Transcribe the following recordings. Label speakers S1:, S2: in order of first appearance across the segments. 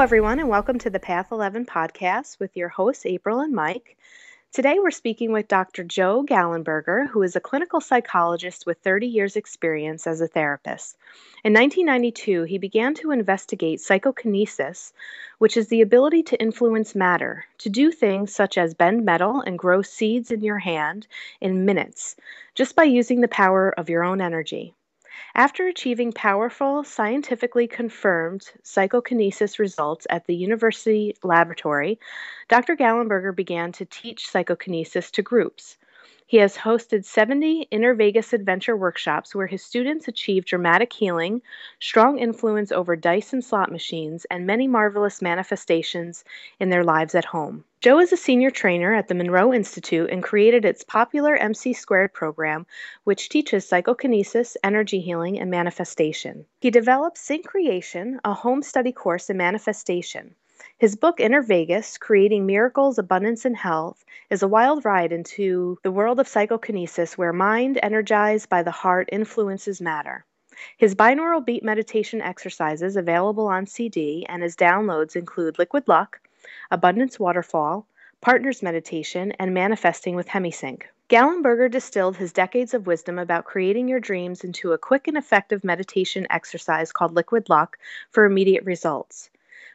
S1: everyone, and welcome to the Path 11 podcast with your hosts, April and Mike. Today, we're speaking with Dr. Joe Gallenberger, who is a clinical psychologist with 30 years' experience as a therapist. In 1992, he began to investigate psychokinesis, which is the ability to influence matter, to do things such as bend metal and grow seeds in your hand in minutes, just by using the power of your own energy. After achieving powerful, scientifically confirmed psychokinesis results at the university laboratory, Dr. Gallenberger began to teach psychokinesis to groups. He has hosted 70 Inner Vegas Adventure workshops where his students achieve dramatic healing, strong influence over dice and slot machines, and many marvelous manifestations in their lives at home. Joe is a senior trainer at the Monroe Institute and created its popular MC² program, which teaches psychokinesis, energy healing, and manifestation. He developed Sync Creation, a home study course in manifestation. His book, Inner Vegas, Creating Miracles, Abundance, and Health, is a wild ride into the world of psychokinesis where mind, energized by the heart, influences matter. His binaural beat meditation exercises, available on CD, and his downloads include Liquid Luck, Abundance Waterfall, Partners Meditation, and Manifesting with Hemi-Sync. Gallenberger distilled his decades of wisdom about creating your dreams into a quick and effective meditation exercise called Liquid Luck for immediate results.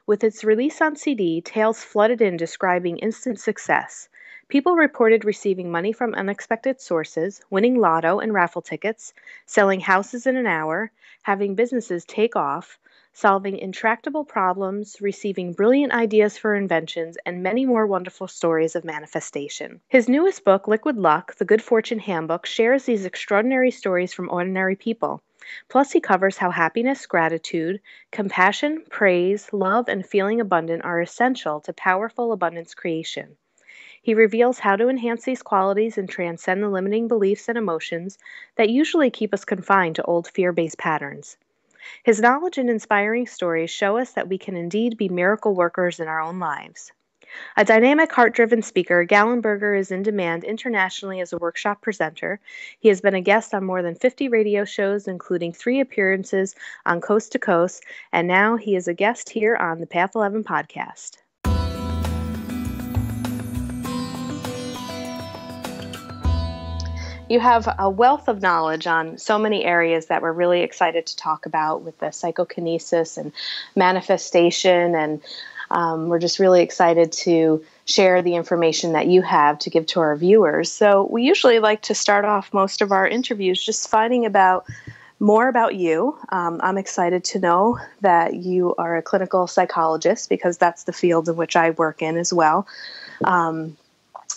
S1: With its release on CD, tales flooded in describing instant success. People reported receiving money from unexpected sources, winning lotto and raffle tickets, selling houses in an hour, having businesses take off, solving intractable problems, receiving brilliant ideas for inventions, and many more wonderful stories of manifestation. His newest book, Liquid Luck, The Good Fortune Handbook, shares these extraordinary stories from ordinary people. Plus, he covers how happiness, gratitude, compassion, praise, love, and feeling abundant are essential to powerful abundance creation. He reveals how to enhance these qualities and transcend the limiting beliefs and emotions that usually keep us confined to old fear-based patterns. His knowledge and inspiring stories show us that we can indeed be miracle workers in our own lives. A dynamic, heart-driven speaker, Gallenberger is in demand internationally as a workshop presenter. He has been a guest on more than 50 radio shows, including 3 appearances on Coast to Coast, and now he is a guest here on the Path 11 podcast. You have a wealth of knowledge on so many areas that we're really excited to talk about with the psychokinesis and manifestation, and we're just really excited to share the information that you have to give to our viewers. So we usually like to start off most of our interviews just finding about more about you. I'm excited to know that you are a clinical psychologist because that's the field in which I work in as well.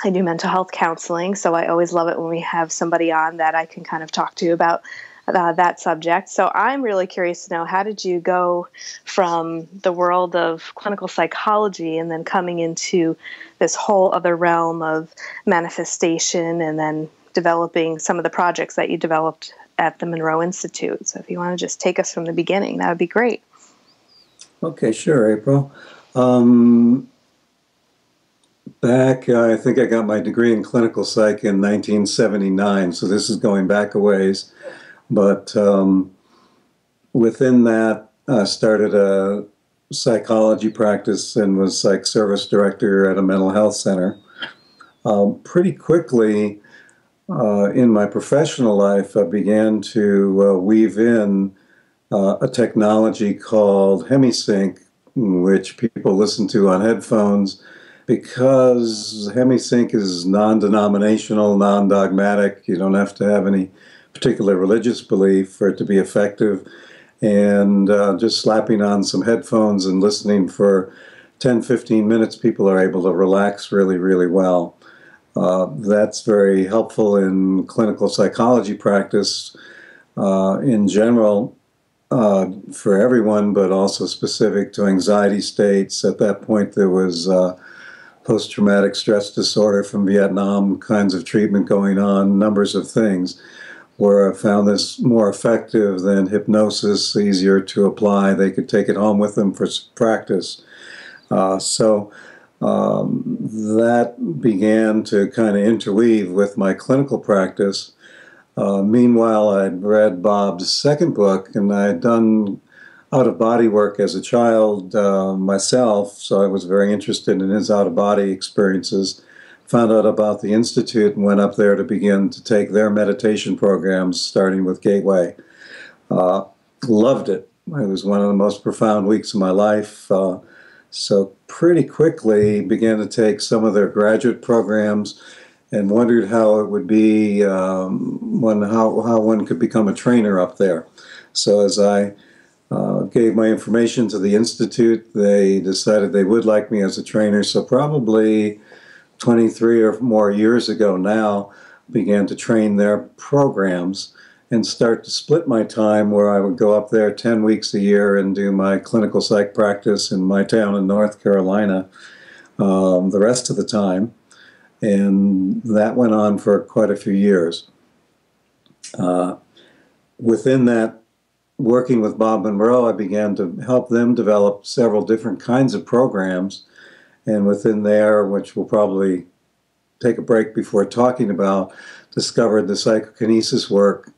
S1: I do mental health counseling, so I always love it when we have somebody on that I can kind of talk to about that subject. So I'm really curious to know, how did you go from the world of clinical psychology and then coming into this whole other realm of manifestation and then developing some of the projects that you developed at the Monroe Institute? So if you want to just take us from the beginning, that would be great.
S2: Okay, sure, April. I think I got my degree in clinical psych in 1979, so this is going back a ways. But within that, I started a psychology practice and was psych service director at a mental health center. Pretty quickly in my professional life, I began to weave in a technology called Hemi-Sync, which people listen to on headphones, because Hemi-Sync is non-denominational, non-dogmatic. You don't have to have any particular religious belief for it to be effective. And just slapping on some headphones and listening for 10, 15 minutes, people are able to relax really, really well. That's very helpful in clinical psychology practice in general for everyone, but also specific to anxiety states. At that point, there was post-traumatic stress disorder from Vietnam kinds of treatment going on, numbers of things, where I found this more effective than hypnosis, easier to apply. They could take it home with them for practice. So that began to kind of interweave with my clinical practice. Meanwhile, I'd read Bob's second book, and I had done out-of-body work as a child myself, so I was very interested in his out-of-body experiences. Found out about the Institute and went up there to begin to take their meditation programs, starting with Gateway. Loved it. It was one of the most profound weeks of my life. So pretty quickly began to take some of their graduate programs and wondered how it would be, how one could become a trainer up there. So as I gave my information to the Institute, they decided they would like me as a trainer. So probably 23 or more years ago now, began to train their programs and start to split my time where I would go up there 10 weeks a year and do my clinical psych practice in my town in North Carolina the rest of the time. And that went on for quite a few years. Within that, working with Bob Monroe, I began to help them develop several different kinds of programs. And within there, which we'll probably take a break before talking about, discovered the psychokinesis work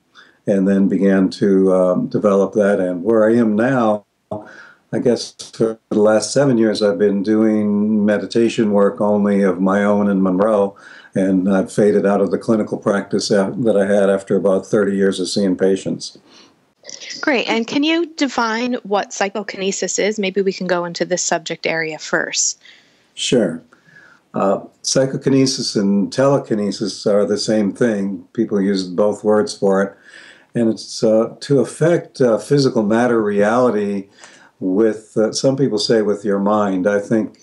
S2: and then began to develop that. And where I am now, I guess for the last 7 years, I've been doing meditation work only of my own in Monroe, and I've faded out of the clinical practice that I had after about 30 years of seeing patients.
S1: Great. And can you define what psychokinesis is? Maybe we can go into this subject area first.
S2: Sure. Psychokinesis and telekinesis are the same thing. People use both words for it. And it's to affect physical matter reality with, some people say, with your mind. I think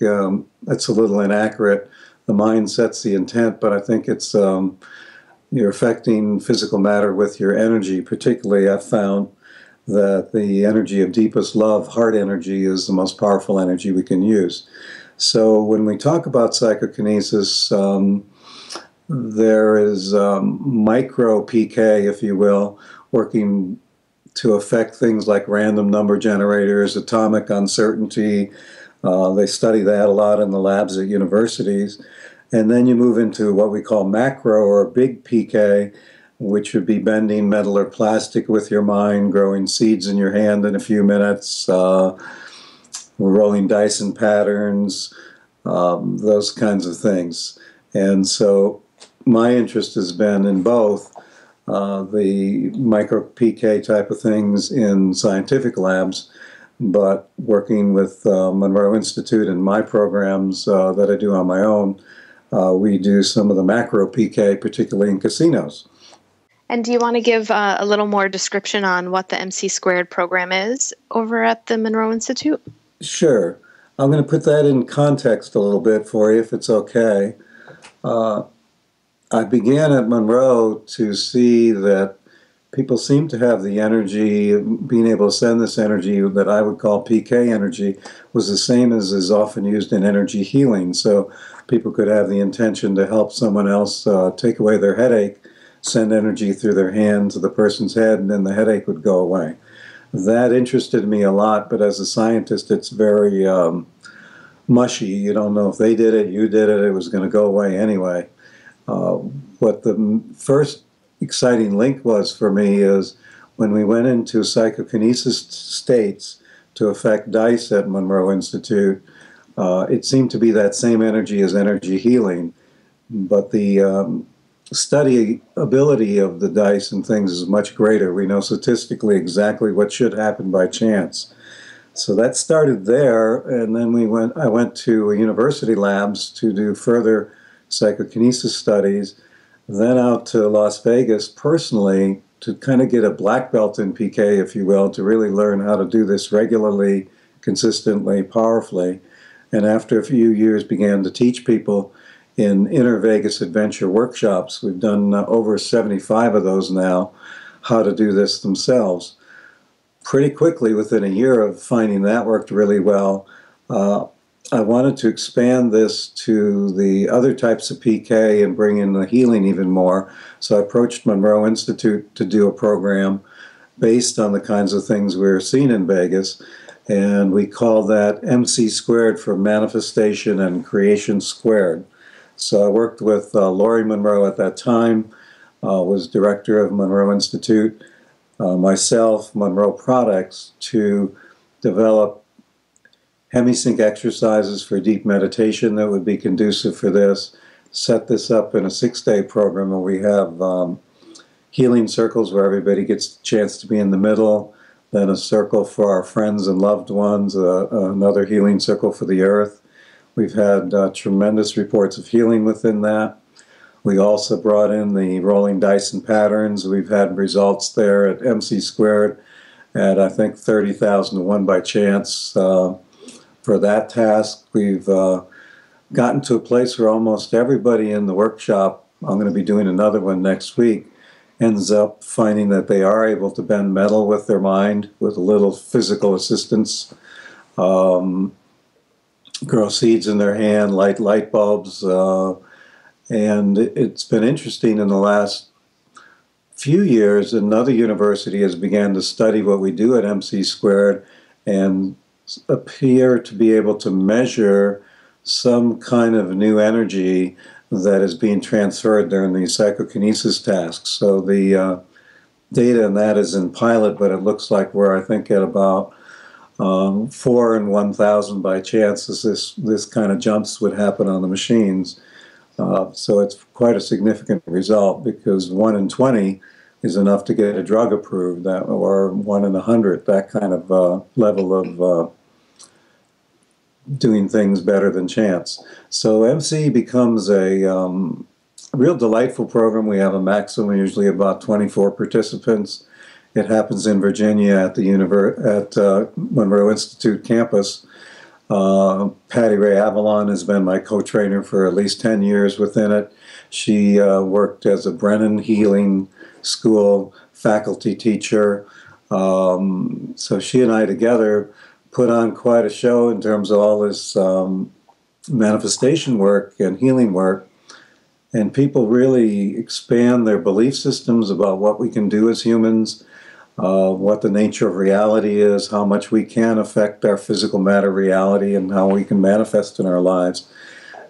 S2: that's a little inaccurate. The mind sets the intent, but I think it's you're affecting physical matter with your energy. Particularly, I've found that the energy of deepest love, heart energy, is the most powerful energy we can use. So when we talk about psychokinesis, there is micro PK, if you will, working to affect things like random number generators, atomic uncertainty. They study that a lot in the labs at universities. And then you move into what we call macro or big PK, which would be bending metal or plastic with your mind, growing seeds in your hand in a few minutes, rolling Dyson patterns, those kinds of things. And so my interest has been in both the micro PK type of things in scientific labs, but working with Monroe Institute and my programs that I do on my own, we do some of the macro PK, particularly in casinos.
S1: And do you want to give a little more description on what the MC Squared program is over at the Monroe Institute?
S2: Sure. I'm going to put that in context a little bit for you, if it's okay. I began at Monroe to see that people seem to have the energy, being able to send this energy that I would call PK energy, was the same as is often used in energy healing. So people could have the intention to help someone else take away their headache, send energy through their hand to the person's head, and then the headache would go away. That interested me a lot, but as a scientist, it's very mushy. You don't know if they did it, you did it, it was going to go away anyway. What the first exciting link was for me is when we went into psychokinesis states to affect dice at Monroe Institute, it seemed to be that same energy as energy healing, but the study ability of the dice and things is much greater. We know statistically exactly what should happen by chance. So that started there, and then I went to university labs to do further psychokinesis studies, then out to Las Vegas personally to kind of get a black belt in PK, if you will, to really learn how to do this regularly, consistently, powerfully. And after a few years began to teach people in Inner Vegas Adventure workshops. We've done over 75 of those now, how to do this themselves. Pretty quickly, within a year of finding that worked really well, I wanted to expand this to the other types of PK and bring in the healing even more. So I approached Monroe Institute to do a program based on the kinds of things we were seeing in Vegas. And we call that MC Squared for Manifestation and Creation Squared. So I worked with Laurie Monroe at that time, was director of Monroe Institute, myself, Monroe Products, to develop Hemi-Sync exercises for deep meditation that would be conducive for this, set this up in a 6-day program where we have healing circles where everybody gets a chance to be in the middle, then a circle for our friends and loved ones, another healing circle for the earth. We've had tremendous reports of healing within that. We also brought in the rolling dice and patterns. We've had results there at MC squared at, I think, 30,000 to 1 by chance. For that task, we've gotten to a place where almost everybody in the workshop, I'm going to be doing another one next week, ends up finding that they are able to bend metal with their mind with a little physical assistance, grow seeds in their hand, light light bulbs, and it's been interesting in the last few years. Another university has begun to study what we do at MC squared and appear to be able to measure some kind of new energy that is being transferred during these psychokinesis tasks. So the data in that is in pilot, but it looks like we're, I think, at about 4 in 1,000 by chance this kind of jumps would happen on the machines. So it's quite a significant result, because 1 in 20 is enough to get a drug approved, or 1 in 100, that kind of level of doing things better than chance. So MC becomes a real delightful program. We have a maximum, usually about 24 participants. It happens in Virginia at the Monroe Institute campus. Patty Ray Avalon has been my co-trainer for at least 10 years within it. She worked as a Brennan Healing School faculty teacher. So she and I together put on quite a show in terms of all this manifestation work and healing work. And people really expand their belief systems about what we can do as humans, what the nature of reality is, how much we can affect our physical matter reality, and how we can manifest in our lives.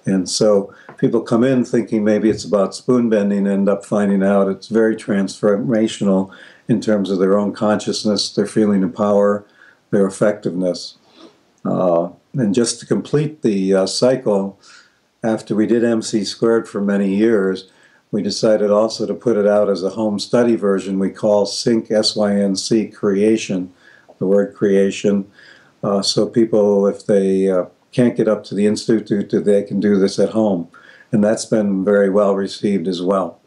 S2: And so people come in thinking maybe it's about spoon bending, and end up finding out it's very transformational in terms of their own consciousness, their feeling of power, their effectiveness. And just to complete the cycle, after we did MC squared for many years, we decided also to put it out as a home study version we call Sync, S-Y-N-C, Creation, the word creation. So people, if they can't get up to the Institute, they can do this at home. And that's been very well received as well.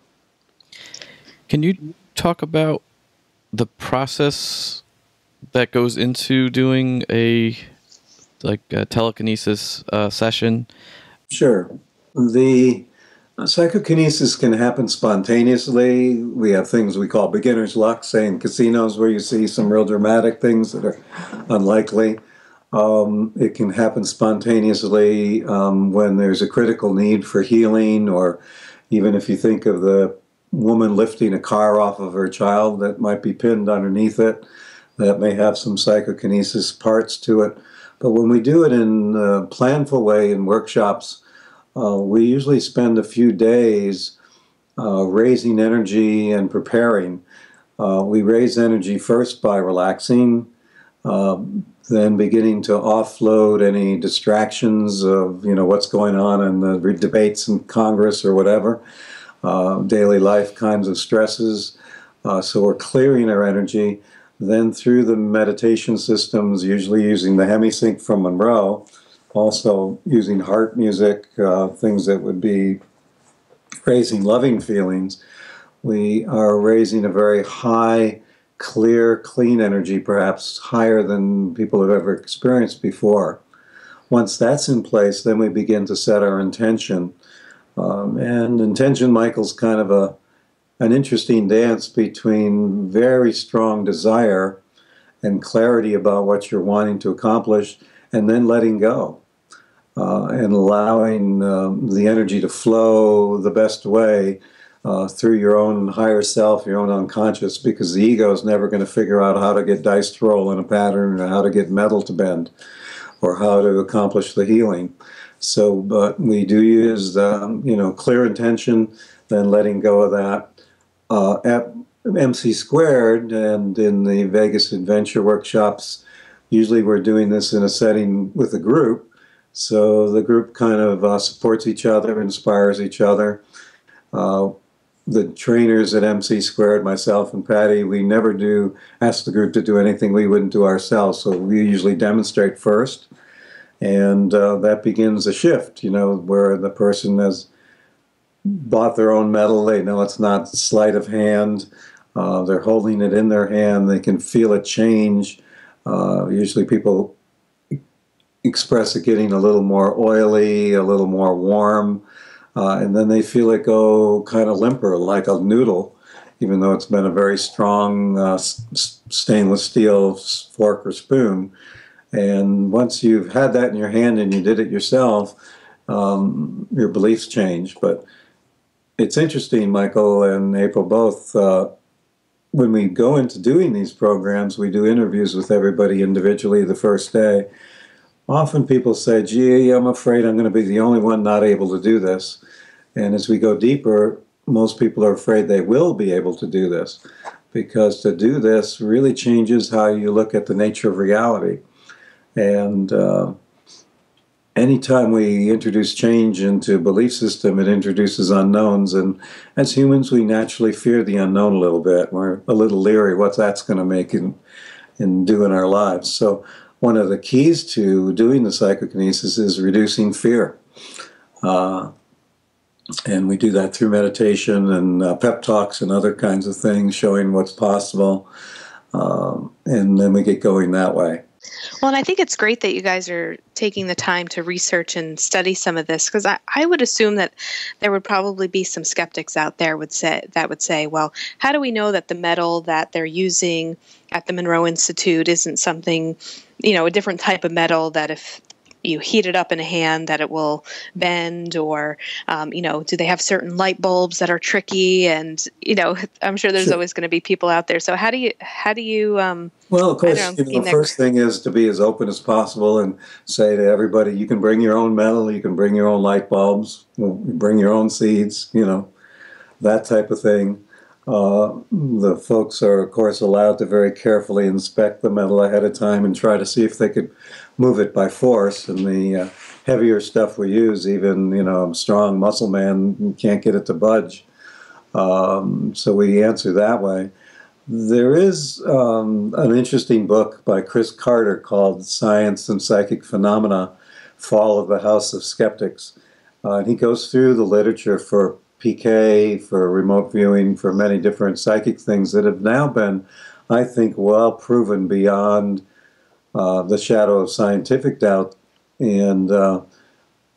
S3: Can you talk about the process that goes into doing a telekinesis session?
S2: Sure. The psychokinesis can happen spontaneously. We have things we call beginner's luck, say in casinos, where you see some real dramatic things that are unlikely. It can happen spontaneously when there's a critical need for healing, or even if you think of the woman lifting a car off of her child that might be pinned underneath it, that may have some psychokinesis parts to it. But when we do it in a planful way in workshops, we usually spend a few days raising energy and preparing. We raise energy first by relaxing, then beginning to offload any distractions of what's going on in the debates in Congress or whatever, daily life kinds of stresses. So we're clearing our energy. Then through the meditation systems, usually using the Hemi-Sync from Monroe, also using heart music, things that would be raising loving feelings, we are raising a very high, clear, clean energy, perhaps higher than people have ever experienced before. Once that's in place, then we begin to set our intention. And intention, Michael's kind of an interesting dance between very strong desire and clarity about what you're wanting to accomplish, and then letting go and allowing the energy to flow the best way through your own higher self, your own unconscious, because the ego is never going to figure out how to get dice to roll in a pattern, or how to get metal to bend, or how to accomplish the healing. So, but we do use clear intention, then letting go of that. At MC squared and in the Vegas Adventure workshops, Usually we're doing this in a setting with a group, so the group kind of supports each other, inspires each other. The trainers at MC Squared, myself and Patty, we never do ask the group to do anything we wouldn't do ourselves, so we usually demonstrate first, and that begins a shift, where the person has bought their own metal. They know it's not sleight of hand. They're holding it in their hand. They can feel it change. Usually people express it getting a little more oily, a little more warm, and then they feel it go kind of limper, like a noodle, even though it's been a very strong stainless steel fork or spoon. And once you've had that in your hand and you did it yourself, your beliefs change. But it's interesting, Michael and April both, when we go into doing these programs, we do interviews with everybody individually the first day. Often people say, gee, I'm afraid I'm going to be the only one not able to do this. And as we go deeper, most people are afraid they will be able to do this, because to do this really changes how you look at the nature of reality. And anytime we introduce change into a belief system, it introduces unknowns. And as humans, we naturally fear the unknown a little bit. We're a little leery what that's going to make and do in our lives. So one of the keys to doing the psychokinesis is reducing fear. And we do that through meditation and pep talks and other kinds of things, showing what's possible. And then we get going that way.
S1: Well, and I think it's great that you guys are taking the time to research and study some of this, because I would assume that there would probably be some skeptics out there would say, well, how do we know that the metal that they're using at the Monroe Institute isn't something, a different type of metal that if you heat it up in a hand that it will bend, or, do they have certain light bulbs that are tricky? And, I'm sure there's always going to be people out there. So how do you,
S2: well, of course, the first thing is to be as open as possible and say to everybody, you can bring your own metal, you can bring your own light bulbs, bring your own seeds, that type of thing. The folks are, of course, allowed to very carefully inspect the metal ahead of time and try to see if they could move it by force. And the heavier stuff we use, even, strong muscle man can't get it to budge. So we answer that way. There is an interesting book by Chris Carter called Science and Psychic Phenomena, Fall of the House of Skeptics. And he goes through the literature for PK, for remote viewing, for many different psychic things that have now been, I think, well proven beyond the shadow of scientific doubt. And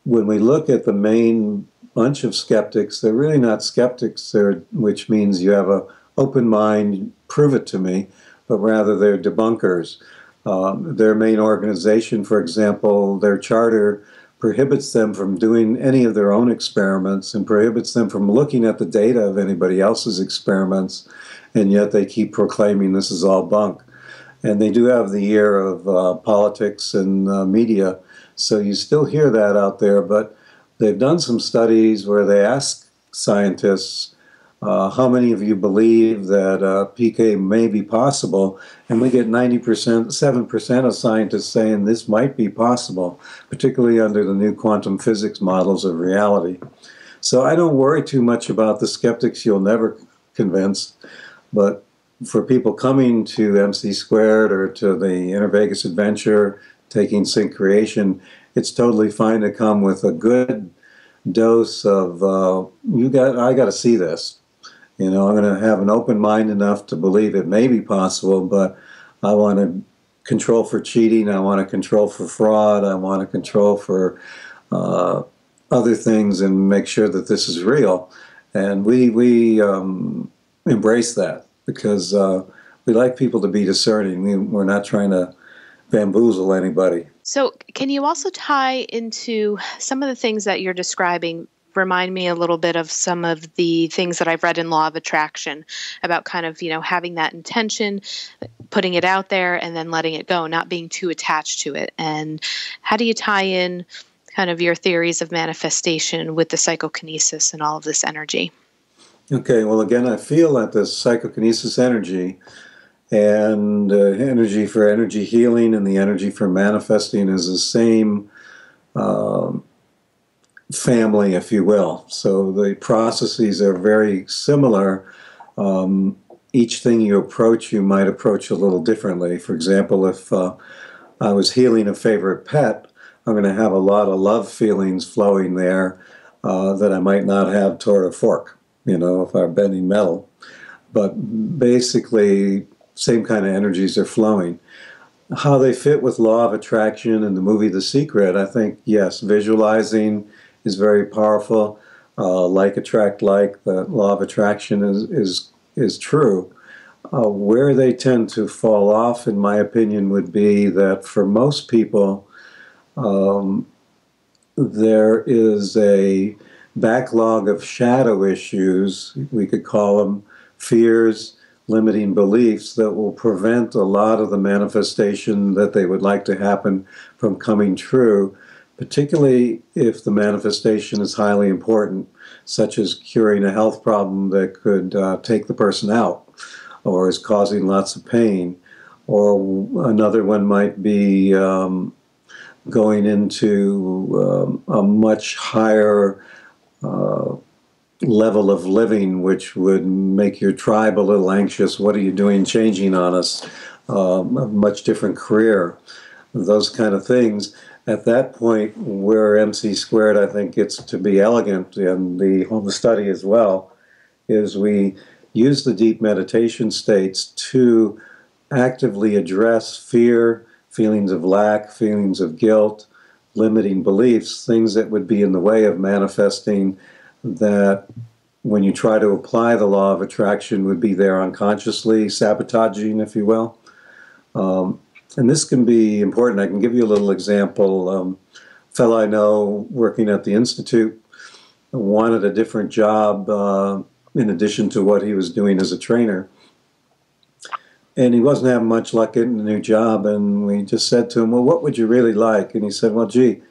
S2: when we look at the main bunch of skeptics, they're really not skeptics, which means you have an open mind, prove it to me, but rather they're debunkers. Their main organization, for example, their charter prohibits them from doing any of their own experiments and prohibits them from looking at the data of anybody else's experiments, and yet they keep proclaiming this is all bunk. And they do have the ear of politics and media, so you still hear that out there, but they've done some studies where they ask scientists, how many of you believe that PK may be possible? And we get 7% of scientists saying this might be possible, particularly under the new quantum physics models of reality. So I don't worry too much about the skeptics you'll never convince, but for people coming to MC Squared or to the Inner Vegas Adventure, taking Sync Creation, it's totally fine to come with a good dose of, I got to see this. I'm going to have an open mind enough to believe it may be possible, but I want to control for cheating, I want to control for fraud, I want to control for other things and make sure that this is real. And we embrace that because we like people to be discerning. We're not trying to bamboozle anybody.
S1: So can you also tie into some of the things that you're describing? Remind me a little bit of some of the things that I've read in Law of Attraction about kind of, having that intention, putting it out there, and then letting it go, not being too attached to it. And how do you tie in kind of your theories of manifestation with the psychokinesis and all of this energy?
S2: Okay, well, again, I feel that the psychokinesis energy And energy for energy healing and the energy for manifesting is the same family, if you will. So the processes are very similar. Each thing you approach, you might approach a little differently. For example, if I was healing a favorite pet, I'm going to have a lot of love feelings flowing there that I might not have toward a fork, if I'm bending metal. But basically, same kind of energies are flowing. How they fit with law of attraction and the movie The Secret, I think, yes, visualizing is very powerful. Like attract like, the law of attraction is true. Where they tend to fall off, in my opinion, would be that for most people, there is a backlog of shadow issues, we could call them fears, limiting beliefs, that will prevent a lot of the manifestation that they would like to happen from coming true, particularly if the manifestation is highly important, such as curing a health problem that could take the person out or is causing lots of pain. Or another one might be going into a much higher level of living, which would make your tribe a little anxious. What are you doing changing on us? A much different career. Those kind of things. At that point, where MC squared, I think, gets to be elegant, and the home study as well, is we use the deep meditation states to actively address fear, feelings of lack, feelings of guilt, limiting beliefs, things that would be in the way of manifesting, that when you try to apply the law of attraction would be there unconsciously, sabotaging, if you will. And this can be important. I can give you a little example. A fellow I know working at the Institute wanted a different job in addition to what he was doing as a trainer. And he wasn't having much luck getting a new job. And we just said to him, well, what would you really like? And he said, well, gee,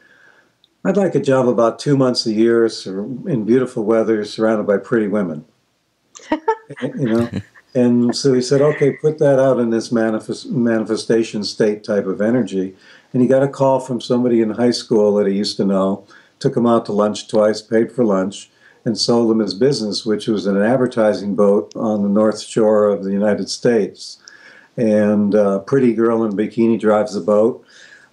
S2: I'd like a job about 2 months a year in beautiful weather surrounded by pretty women. And so he said, okay, put that out in this manifestation state type of energy. And he got a call from somebody in high school that he used to know, took him out to lunch twice, paid for lunch, and sold him his business, which was an advertising boat on the North Shore of the United States. And a pretty girl in a bikini drives the boat.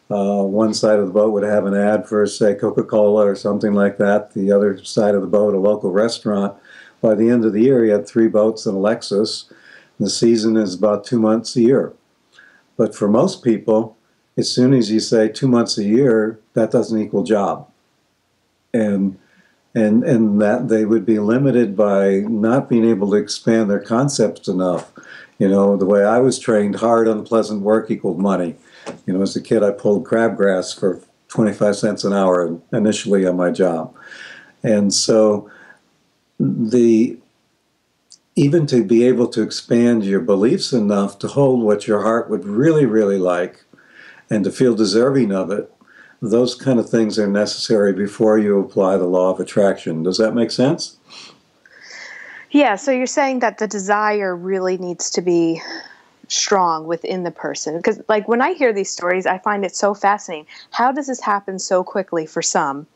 S2: One side of the boat would have an ad for, say, Coca-Cola or something like that. The other side of the boat, a local restaurant. By the end of the year, he had 3 boats and a Lexus. The season is about 2 months a year. But for most people, as soon as you say 2 months a year, that doesn't equal job. And that they would be limited by not being able to expand their concepts enough. The way I was trained, hard, unpleasant work equaled money. As a kid, I pulled crabgrass for 25 cents an hour initially on my job. And so even to be able to expand your beliefs enough to hold what your heart would really, really like and to feel deserving of it, those kind of things are necessary before you apply the law of attraction. Does that make sense?
S1: Yeah, so you're saying that the desire really needs to be strong within the person. Because like when I hear these stories, I find it so fascinating. How does this happen so quickly for some?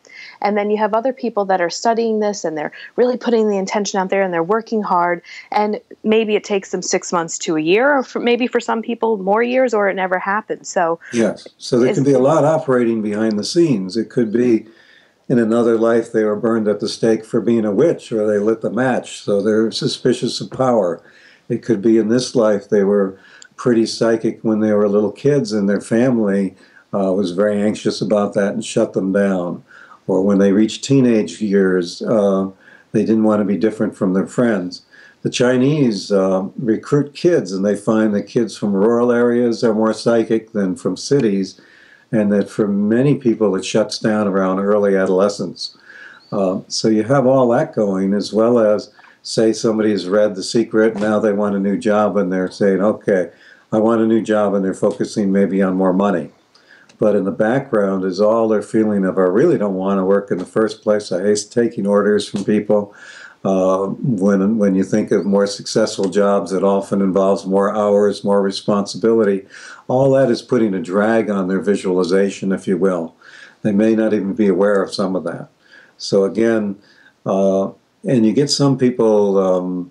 S1: And then you have other people that are studying this and they're really putting the intention out there and they're working hard. And maybe it takes them 6 months to a year, or maybe for some people more years, or it never happens. So
S2: yes, so there can be a lot operating behind the scenes. It could be in another life they were burned at the stake for being a witch, or they lit the match, so they're suspicious of power. It could be in this life they were pretty psychic when they were little kids and their family was very anxious about that and shut them down. Or when they reached teenage years, they didn't want to be different from their friends. The Chinese recruit kids, and they find that kids from rural areas are more psychic than from cities, and that for many people it shuts down around early adolescence. So you have all that going, as well as, say, somebody has read The Secret, now they want a new job, and they're saying, okay, I want a new job, and they're focusing maybe on more money. But in the background is all their feeling of, I really don't want to work in the first place. I hate taking orders from people. When you think of more successful jobs, it often involves more hours, more responsibility. All that is putting a drag on their visualization, if you will. They may not even be aware of some of that. So again, and you get some people,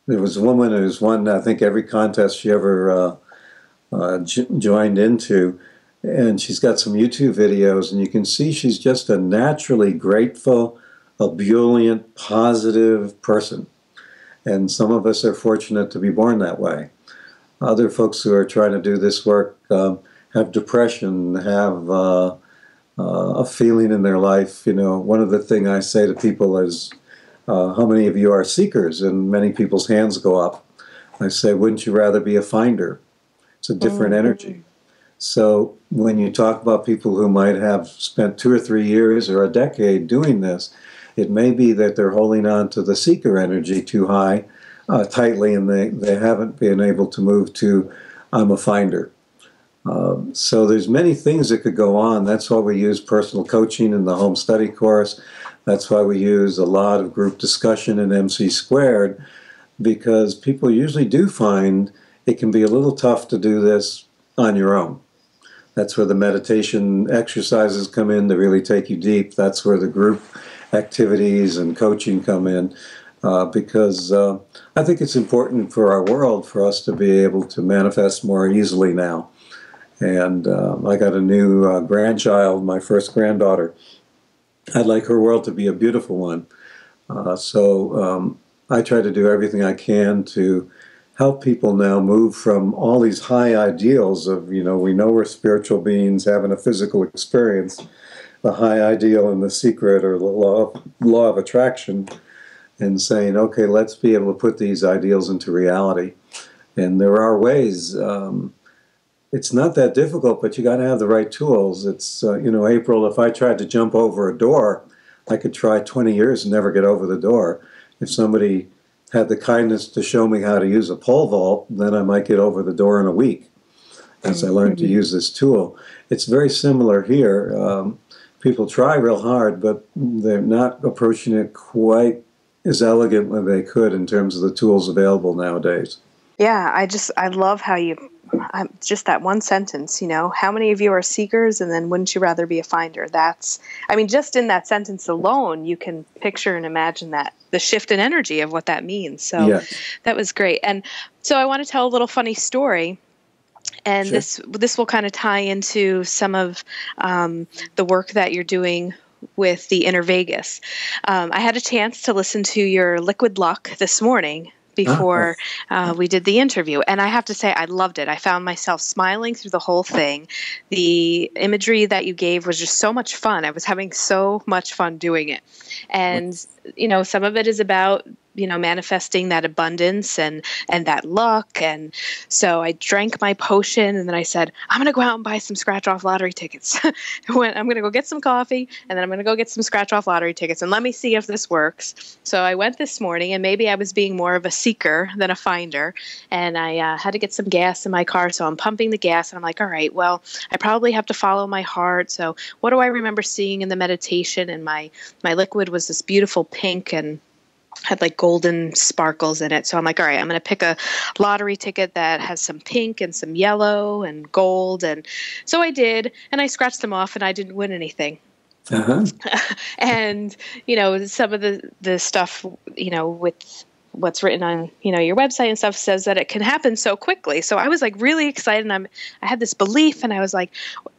S2: there was a woman who's won, I think, every contest she ever joined into, and she's got some YouTube videos, and you can see she's just a naturally grateful, ebullient, positive person. And some of us are fortunate to be born that way. Other folks who are trying to do this work have depression, have a feeling in their life. You know, one of the things I say to people is, how many of you are seekers? And many people's hands go up. I say, wouldn't you rather be a finder? It's a different energy. So when you talk about people who might have spent 2 or 3 years or a decade doing this, it may be that they're holding on to the seeker energy too high, tightly, and they haven't been able to move to, I'm a finder. So there's many things that could go on. That's why we use personal coaching in the home study course. That's why we use a lot of group discussion in MC squared, because people usually do find it can be a little tough to do this on your own. That's where the meditation exercises come in to really take you deep. That's where the group activities and coaching come in, because I think it's important for our world for us to be able to manifest more easily now. And I got a new grandchild, my first granddaughter. I'd like her world to be a beautiful one. So I try to do everything I can to help people now move from all these high ideals of, you know, we know we're spiritual beings having a physical experience, the high ideal and the secret or the law of attraction, and saying, okay, let's be able to put these ideals into reality. And there are ways. It's not that difficult, but you got to have the right tools. It's, you know, April, if I tried to jump over a door, I could try 20 years and never get over the door. If somebody had the kindness to show me how to use a pole vault, then I might get over the door in a week as I learned to use this tool. It's very similar here. People try real hard, but they're not approaching it quite as elegantly as they could in terms of the tools available nowadays.
S1: Yeah, I love how you, just that one sentence, you know, how many of you are seekers, and then wouldn't you rather be a finder? That's, I mean, just in that sentence alone, you can picture and imagine that, the shift in energy of what that means. So yes. That was great. And so I want to tell a little funny story. And sure. This will kind of tie into some of the work that you're doing with the Inner Vegas. I had a chance to listen to your Liquid Luck this morning before we did the interview. And I have to say, I loved it. I found myself smiling through the whole thing. The imagery that you gave was just so much fun. I was having so much fun doing it. And, you know, some of it is about, you know, manifesting that abundance and that luck. And so I drank my potion, and then I said, I'm going to go out and buy some scratch-off lottery tickets. I'm going to go get some coffee, and then I'm going to go get some scratch-off lottery tickets, and let me see if this works. So I went this morning, and maybe I was being more of a seeker than a finder, and I had to get some gas in my car, so I'm pumping the gas, and I'm like, all right, well, I probably have to follow my heart. So what do I remember seeing in the meditation? And my liquid was this beautiful pink and had like golden sparkles in it. So I'm like, all right, I'm going to pick a lottery ticket that has some pink and some yellow and gold. And so I did, and I scratched them off, and I didn't win anything. And, you know, some of the stuff, you know, with what's written on, you know, your website and stuff says that it can happen so quickly. So I was like really excited, and I had this belief, and I was like,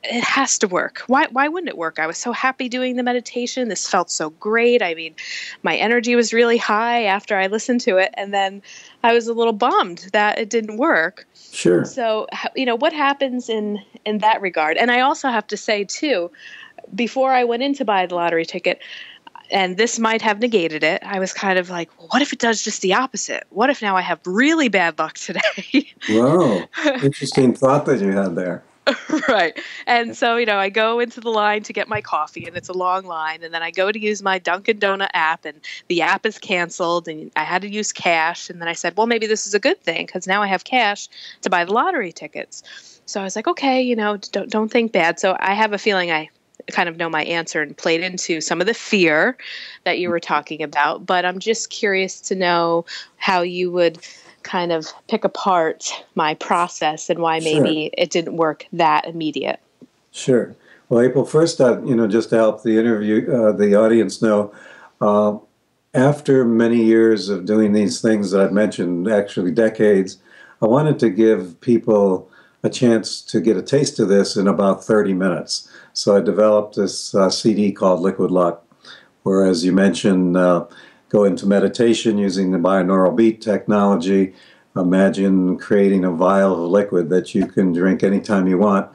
S1: it has to work. Why wouldn't it work? I was so happy doing the meditation. This felt so great. I mean, my energy was really high after I listened to it, and then I was a little bummed that it didn't work.
S2: Sure.
S1: So, you know, what happens in that regard? And I also have to say too, before I went in to buy the lottery ticket, and this might have negated it, I was kind of like, well, what if it does just the opposite? What if now I have really bad luck today?
S2: Wow. Interesting thought that you had there.
S1: Right. And so, you know, I go into the line to get my coffee, and it's a long line. And then I go to use my Dunkin' Donut app, and the app is canceled, and I had to use cash. And then I said, well, maybe this is a good thing, because now I have cash to buy the lottery tickets. So I was like, okay, you know, don't think bad. So I have a feeling kind of know my answer and played into some of the fear that you were talking about, but I'm just curious to know how you would kind of pick apart my process and why
S2: Sure.
S1: maybe it didn't work that immediate.
S2: Sure. Well, April, first, just to help the audience know, after many years of doing these things that I've mentioned, actually decades, I wanted to give people a chance to get a taste of this in about 30 minutes. So I developed this CD called Liquid Luck, where, as you mentioned, go into meditation using the binaural beat technology. Imagine creating a vial of liquid that you can drink anytime you want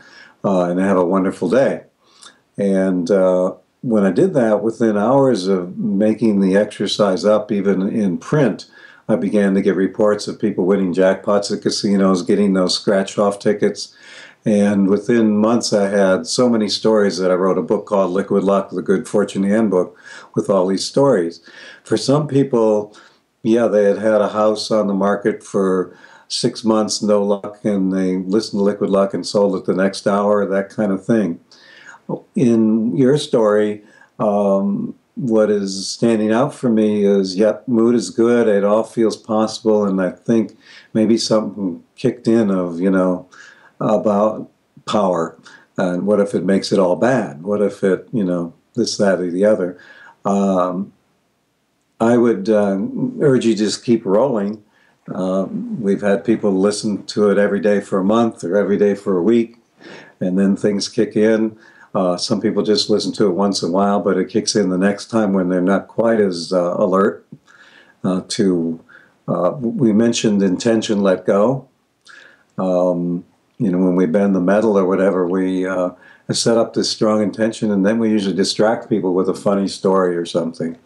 S2: and have a wonderful day. And when I did that, within hours of making the exercise up, even in print, I began to get reports of people winning jackpots at casinos, getting those scratch-off tickets. And within months, I had so many stories that I wrote a book called Liquid Luck, The Good Fortune Handbook, with all these stories. For some people, yeah, they had had a house on the market for 6 months, no luck, and they listened to Liquid Luck and sold it the next hour, that kind of thing. In your story, what is standing out for me is, yep, mood is good, it all feels possible, and I think maybe something kicked in of, about power. And what if it makes it all bad? What if it, this, that, or the other? I would urge you to just keep rolling. We've had people listen to it every day for a month or every day for a week, and then things kick in. Some people just listen to it once in a while, but it kicks in the next time when they're not quite as alert we mentioned intention, let go. When we bend the metal or whatever, we set up this strong intention, and then we usually distract people with a funny story or something,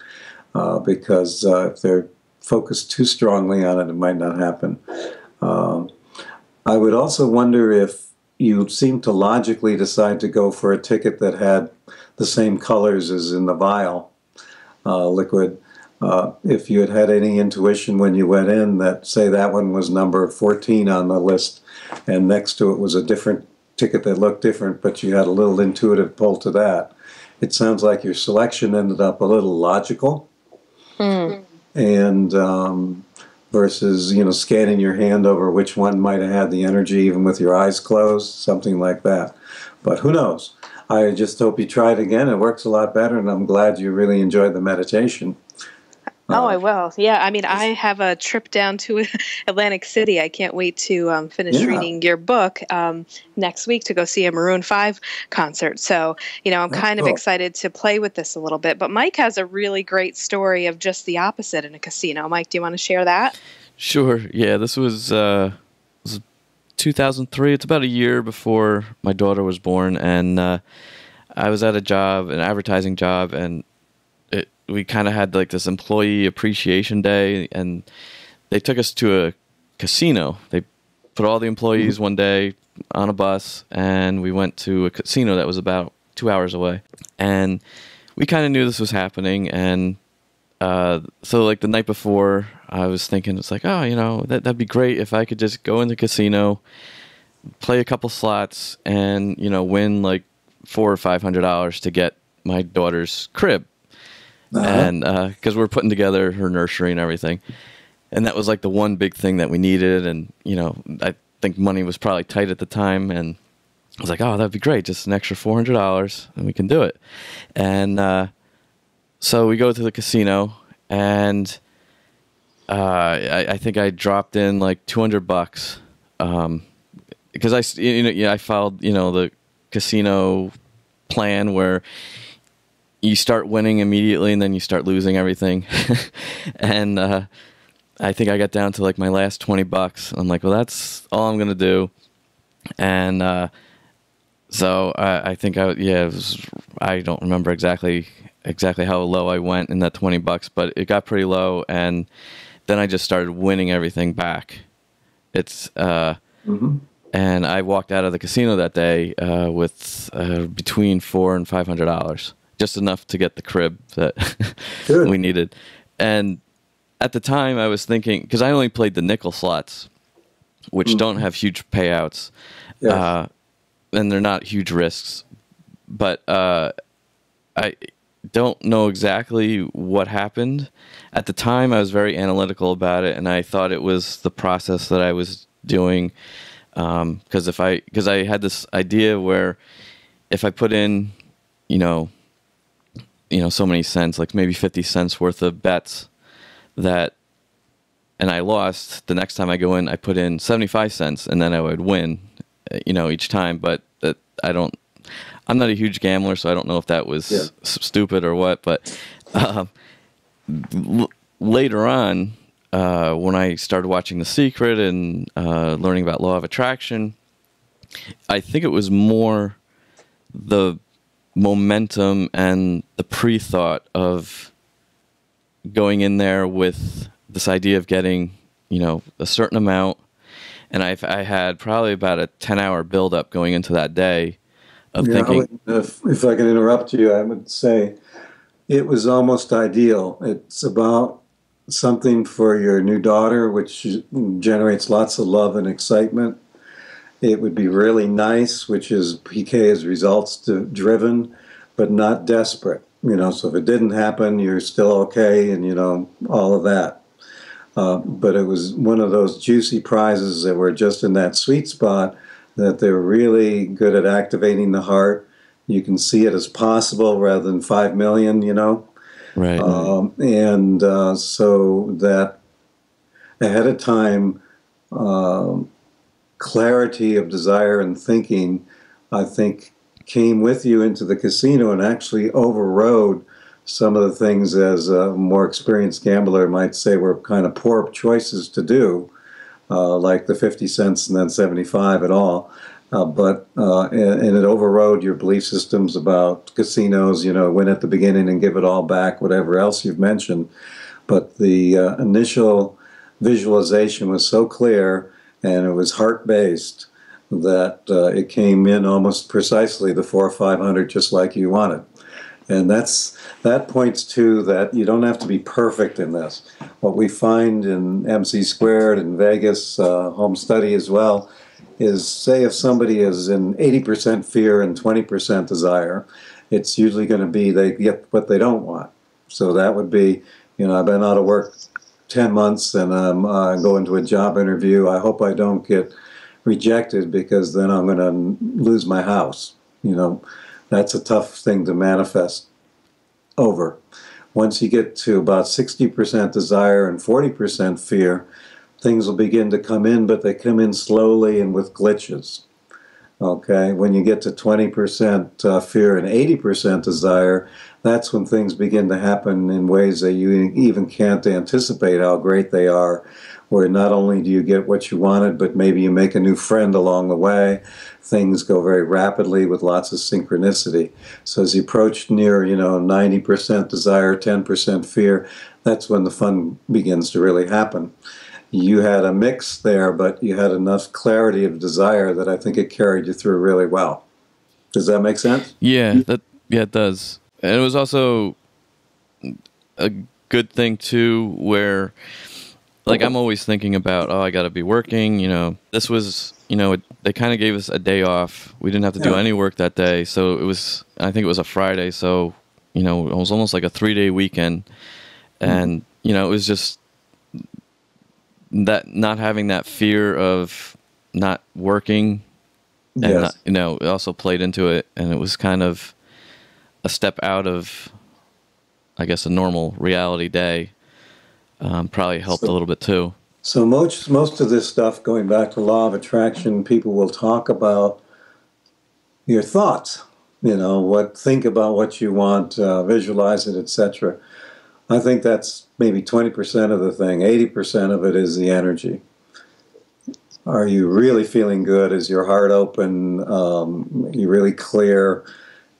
S2: because if they're focused too strongly on it, it might not happen. I would also wonder if you seem to logically decide to go for a ticket that had the same colors as in the vial liquid. If you had any intuition when you went in that, say, that one was number 14 on the list, and next to it was a different ticket that looked different, but you had a little intuitive pull to that. It sounds like your selection ended up a little logical. And versus, scanning your hand over which one might have had the energy even with your eyes closed, something like that. But who knows? I just hope you try it again. It works a lot better, and I'm glad you really enjoyed the meditation.
S1: Oh, I will. Yeah, I mean, I have a trip down to Atlantic City. I can't wait to finish reading your book next week to go see a Maroon 5 concert. So, I'm kind of excited to play with this a little bit. But Mike has a really great story of just the opposite in a casino. Mike, do you want to share that?
S3: Sure. Yeah, this was 2003. It's about a year before my daughter was born, and I was at an advertising job, and we kind of had like this employee appreciation day, and they took us to a casino. They put all the employees one day on a bus, and we went to a casino that was about 2 hours away. And we kind of knew this was happening, and so like the night before, I was thinking, it's like, oh, that'd be great if I could just go in the casino, play a couple slots, and win like $400 or $500 to get my daughter's crib. And because we're putting together her nursery and everything, and that was like the one big thing that we needed. And I think money was probably tight at the time, and I was like, oh, that'd be great, just an extra $400 and we can do it. And so we go to the casino, and I think I dropped in like $200 because I followed the casino plan where you start winning immediately and then you start losing everything. And I think I got down to like my last $20. I'm like, well, that's all I'm going to do. And so I think I don't remember exactly how low I went in that $20, but it got pretty low. And then I just started winning everything back. And I walked out of the casino that day with between $400 and $500. Just enough to get the crib that we needed. And at the time I was thinking, because I only played the nickel slots, which don't have huge payouts, and they're not huge risks. but I don't know exactly what happened. At the time, I was very analytical about it, and I thought it was the process that I was doing. Because I had this idea where if I put in, so many cents, like maybe 50 cents worth of bets, and I lost, the next time I go in, I put in 75 cents, and then I would win, each time. But I'm not a huge gambler, so I don't know if that was stupid or what. But later on, when I started watching The Secret and learning about law of attraction, I think it was more the momentum and the pre-thought of going in there with this idea of getting, a certain amount. And I had probably about a 10-hour build-up going into that day of thinking.
S2: If I can interrupt you, I would say it was almost ideal. It's about something for your new daughter, which generates lots of love and excitement. It would be really nice, which is PK is results driven, but not desperate. So if it didn't happen, you're still okay, and all of that. But it was one of those juicy prizes that were just in that sweet spot, that they're really good at activating the heart. You can see it as possible rather than 5 million,
S3: Right.
S2: So that ahead of time, clarity of desire and thinking, I think, came with you into the casino and actually overrode some of the things, as a more experienced gambler might say, were kind of poor choices to do, like the 50 cents and then 75 at all. And it overrode your belief systems about casinos, win at the beginning and give it all back, whatever else you've mentioned. But the initial visualization was so clear, and it was heart-based, that it came in almost precisely the 400 or 500, just like you wanted. And that points to that you don't have to be perfect in this. What we find in MC Squared and Vegas home study as well is, say if somebody is in 80% fear and 20% desire, it's usually going to be they get what they don't want. So that would be, I've been out of work 10 months and I'm going to a job interview. I hope I don't get rejected, because then I'm going to lose my house. That's a tough thing to manifest over. Once you get to about 60% desire and 40% fear, things will begin to come in, but they come in slowly and with glitches. Okay, when you get to 20% fear and 80% desire, that's when things begin to happen in ways that you even can't anticipate how great they are, where not only do you get what you wanted, but maybe you make a new friend along the way. Things go very rapidly with lots of synchronicity. So as you approach near, 90% desire, 10% fear, that's when the fun begins to really happen. You had a mix there, but you had enough clarity of desire that I think it carried you through really well. Does that make sense?
S3: Yeah, it does. And it was also a good thing too, where, like, I'm always thinking about, I got to be working. This was, they kind of gave us a day off. We didn't have to do any work that day, so I think it was a Friday, so it was almost like a 3-day weekend, and it was just that not having that fear of not working, and it also played into it, and it was kind of a step out of, I guess, a normal reality day. Probably helped a little bit too.
S2: So most of this stuff, going back to law of attraction, people will talk about your thoughts. Think about what you want, visualize it, etc. I think that's maybe 20% of the thing. 80% of it is the energy. Are you really feeling good? Is your heart open? You really clear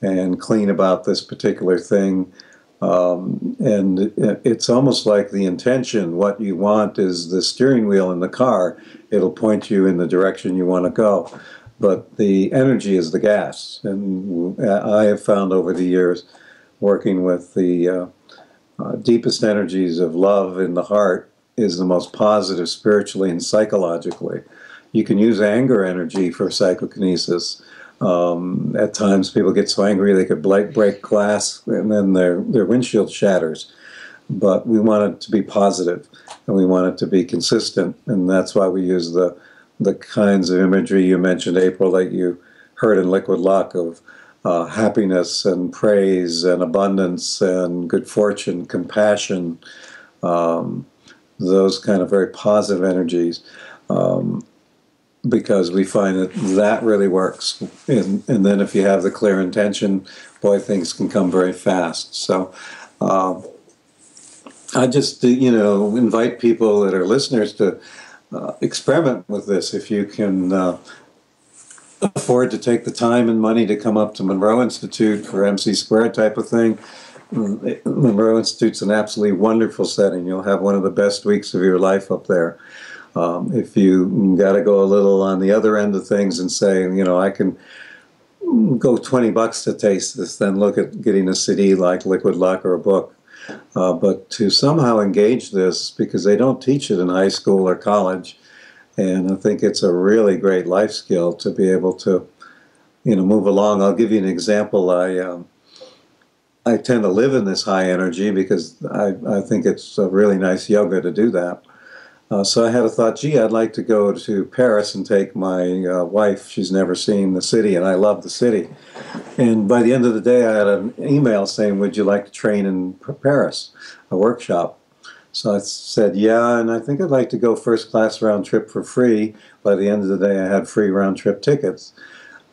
S2: and clean about this particular thing? And it's almost like the intention. What you want is the steering wheel in the car. It'll point you in the direction you want to go. But the energy is the gas. And I have found over the years, working with the deepest energies of love in the heart, is the most positive spiritually and psychologically. You can use anger energy for psychokinesis. At times, people get so angry they could break glass, and then their windshield shatters. But we want it to be positive, and we want it to be consistent, and that's why we use the kinds of imagery you mentioned, April, that you heard in Liquid Luck of happiness and praise and abundance and good fortune, compassion, those kind of very positive energies, because we find that really works. And then if you have the clear intention, boy, things can come very fast. So I just, invite people that are listeners to experiment with this. If you can afford to take the time and money to come up to Monroe Institute for MC Squared type of thing, Monroe Institute's an absolutely wonderful setting. You'll have one of the best weeks of your life up there. If you got to go a little on the other end of things and say, I can go $20 to taste this, then look at getting a CD like Liquid Luck or a book. But to somehow engage this, because they don't teach it in high school or college, and I think it's a really great life skill to be able to, move along. I'll give you an example. I tend to live in this high energy because I think it's a really nice yoga to do that. So I had a thought, gee, I'd like to go to Paris and take my wife. She's never seen the city, and I love the city. And by the end of the day, I had an email saying, would you like to train in Paris, a workshop? So I said, yeah, and I think I'd like to go first class round trip for free. By the end of the day, I had free round trip tickets.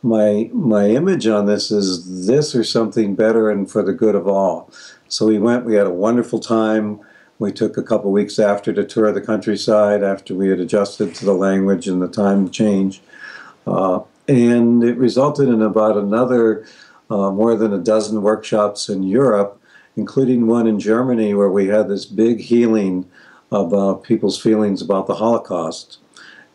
S2: My image on this is this or something better and for the good of all. So we went, we had a wonderful time. We took a couple weeks after to tour the countryside after we had adjusted to the language and the time change. And it resulted in about another more than a dozen workshops in Europe, including one in Germany where we had this big healing about people's feelings about the Holocaust.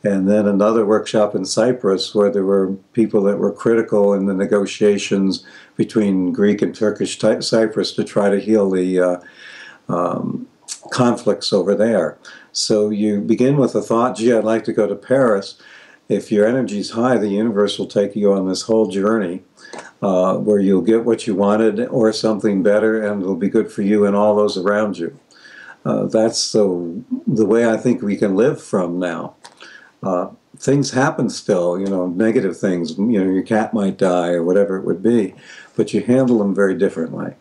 S2: And then another workshop in Cyprus where there were people that were critical in the negotiations between Greek and Turkish Cyprus to try to heal the conflicts over there. So you begin with a thought, gee, I'd like to go to Paris. If your energy's high, the universe will take you on this whole journey where you'll get what you wanted or something better, and it'll be good for you and all those around you. That's the way I think we can live from now. Things happen still, negative things. Your cat might die or whatever it would be, but you handle them very differently.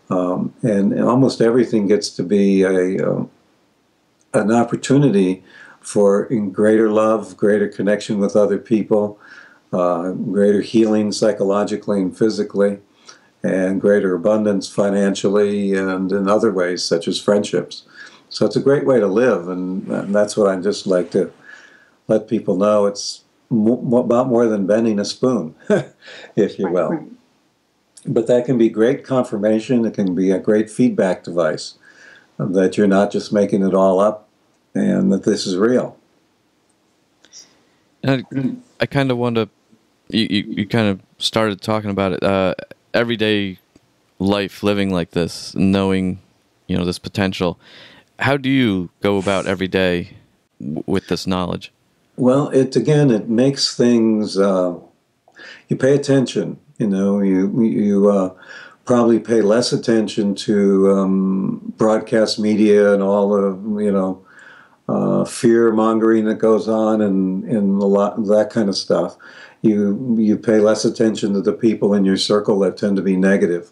S2: And almost everything gets to be an opportunity for greater love, greater connection with other people, greater healing psychologically and physically, and greater abundance financially and in other ways, such as friendships. So it's a great way to live, and that's what I just like to let people know. It's about more than bending a spoon, if you will. Right. But that can be great confirmation. It can be a great feedback device that you're not just making it all up and that this is real.
S3: And I kind of want to, you kind of started talking about it, everyday life, living like this, knowing, this potential. How do you go about every day with this knowledge? Well,
S2: it makes things, you pay attention. You probably pay less attention to broadcast media and all the fear mongering that goes on and a lot of that kind of stuff. You pay less attention to the people in your circle that tend to be negative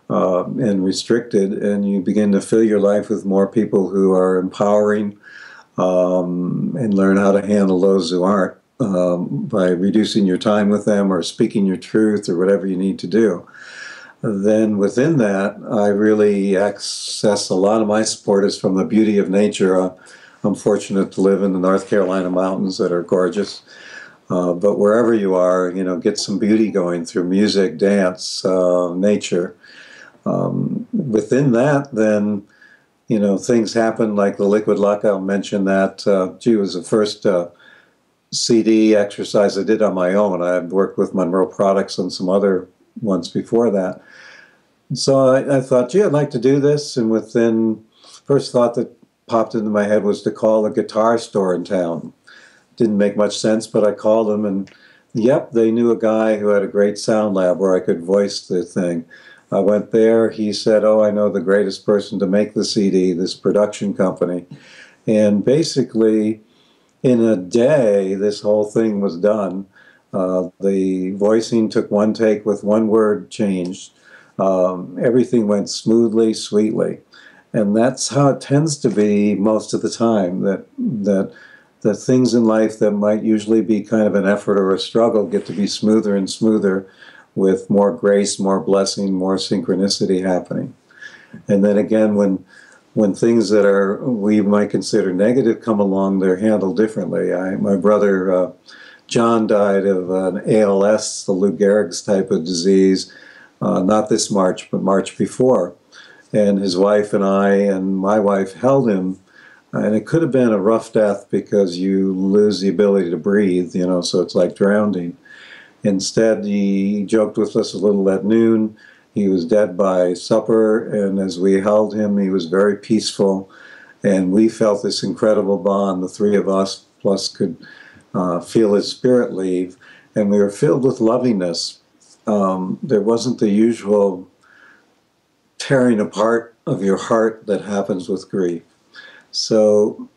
S2: and restricted, and you begin to fill your life with more people who are empowering and learn how to handle those who aren't. By reducing your time with them or speaking your truth or whatever you need to do. Then within that, I really access a lot of my support is from the beauty of nature. I'm fortunate to live in the North Carolina mountains that are gorgeous. But wherever you are, get some beauty going through music, dance, nature. Within that, then, things happen like the Liquid Luck. I'll mention that. It was the first CD exercise I did on my own. I had worked with Monroe Products and some other ones before that. And so I thought, gee, I'd like to do this. And first thought that popped into my head was to call a guitar store in town. Didn't make much sense, but I called them, and Yep, they knew a guy who had a great sound lab where I could voice the thing. I went there. He said, "Oh, I know the greatest person to make the CD, this production company." And basically, in a day, this whole thing was done. The voicing took one take with one word changed. Everything went smoothly, sweetly. And that's how it tends to be most of the time, that the things in life that might usually be kind of an effort or a struggle get to be smoother and smoother with more grace, more blessing, more synchronicity happening. And then again, when things that are we might consider negative come along, they're handled differently. My brother John died of an ALS, the Lou Gehrig's type of disease, not this March, but March before. And his wife and I and my wife held him, and it could have been a rough death because you lose the ability to breathe, so it's like drowning. Instead, he joked with us a little at noon. He was dead by supper, and as we held him, he was very peaceful, and we felt this incredible bond, the three of us, plus could feel his spirit leave, and we were filled with lovingness. There wasn't the usual tearing apart of your heart that happens with grief. So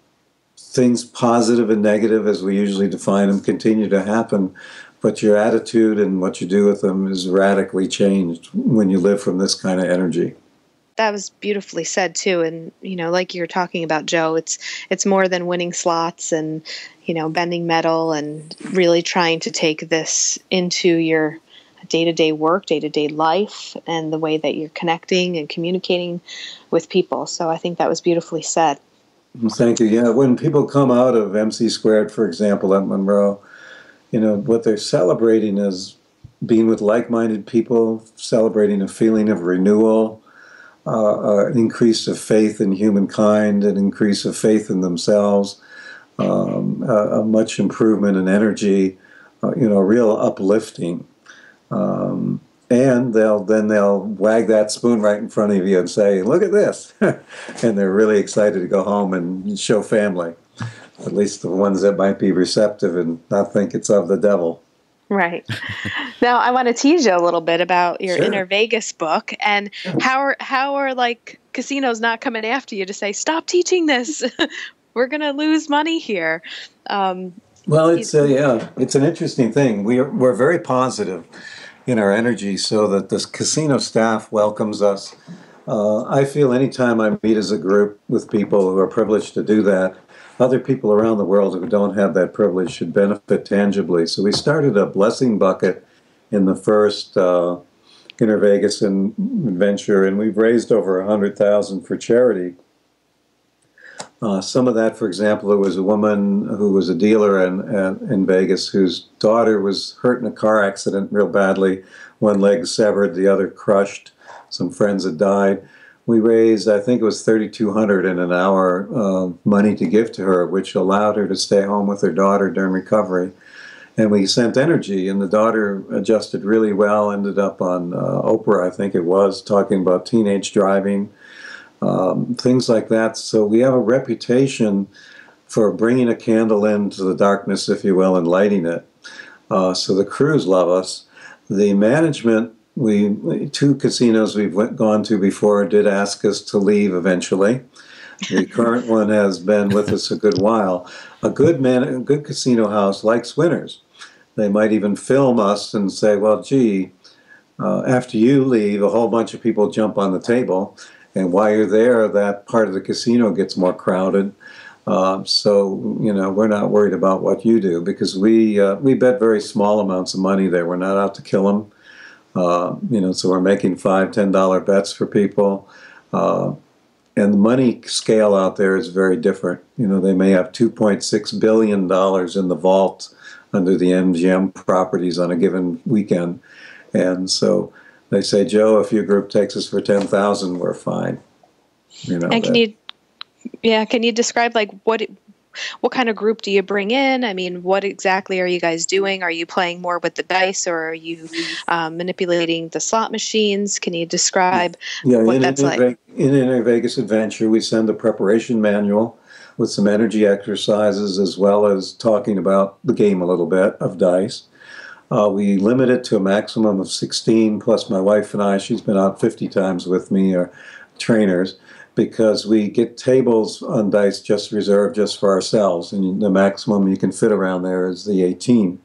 S2: things positive and negative, as we usually define them, continue to happen, but your attitude and what you do with them is radically changed when you live from this kind of energy.
S1: That was beautifully said too. And, like you're talking about, Joe, it's more than winning slots and, bending metal and really trying to take this into your day-to-day work, day-to-day life, and the way that you're connecting and communicating with people. So I think that was beautifully said.
S2: Thank you. Yeah, when people come out of MC Squared, for example, at Monroe, what they're celebrating is being with like-minded people, celebrating a feeling of renewal, an increase of faith in humankind, an increase of faith in themselves, a much improvement in energy, real uplifting. And they'll wag that spoon right in front of you and say, "Look at this," and they're really excited to go home and show family. At least the ones that might be receptive and not think it's of the devil.
S1: Right. Now, I want to tease you a little bit about your
S2: Sure.
S1: Inner Vegas book, and how are like casinos not coming after you to say, "Stop teaching this. We're going to lose money here."
S2: Well, it's an interesting thing. We're very positive in our energy, so that this casino staff welcomes us. I feel anytime I meet as a group with people who are privileged to do that, other people around the world who don't have that privilege should benefit tangibly. So we started a blessing bucket in the first Inner Vegas adventure, and we've raised over $100,000 for charity. Some of that, for example, there was a woman who was a dealer in Vegas whose daughter was hurt in a car accident real badly. One leg severed, the other crushed. Some friends had died. We raised, I think it was $3,200 in an hour money to give to her, which allowed her to stay home with her daughter during recovery. And we sent energy, and the daughter adjusted really well, ended up on Oprah, I think it was, talking about teenage driving. Things like that. So we have a reputation for bringing a candle into the darkness, if you will, and lighting it. So the crews love us. The management, two casinos we've gone to before did ask us to leave eventually. The current one has been with us a good while. A good casino house likes winners. They might even film us and say, "Well, gee, after you leave, a whole bunch of people jump on the table. And while you're there, that part of the casino gets more crowded. So, we're not worried about what you do, because we bet very small amounts of money there. We're not out to kill them. So we're making $5, $10 bets for people. And the money scale out there is very different. They may have $2.6 billion in the vault under the MGM properties on a given weekend. And so they say, "Joe, if your group takes us for 10,000, we're fine."
S1: And can you describe like what kind of group do you bring in? I mean, what exactly are you guys doing? Are you playing more with the dice, or are you manipulating the slot machines? Can you describe what that's like?
S2: In Inner Vegas Adventure, we send a preparation manual with some energy exercises, as well as talking about the game a little bit of dice. We limit it to a maximum of 16, plus my wife and I, she's been out 50 times with me, are trainers, because we get tables on dice just reserved just for ourselves, and the maximum you can fit around there is the 18.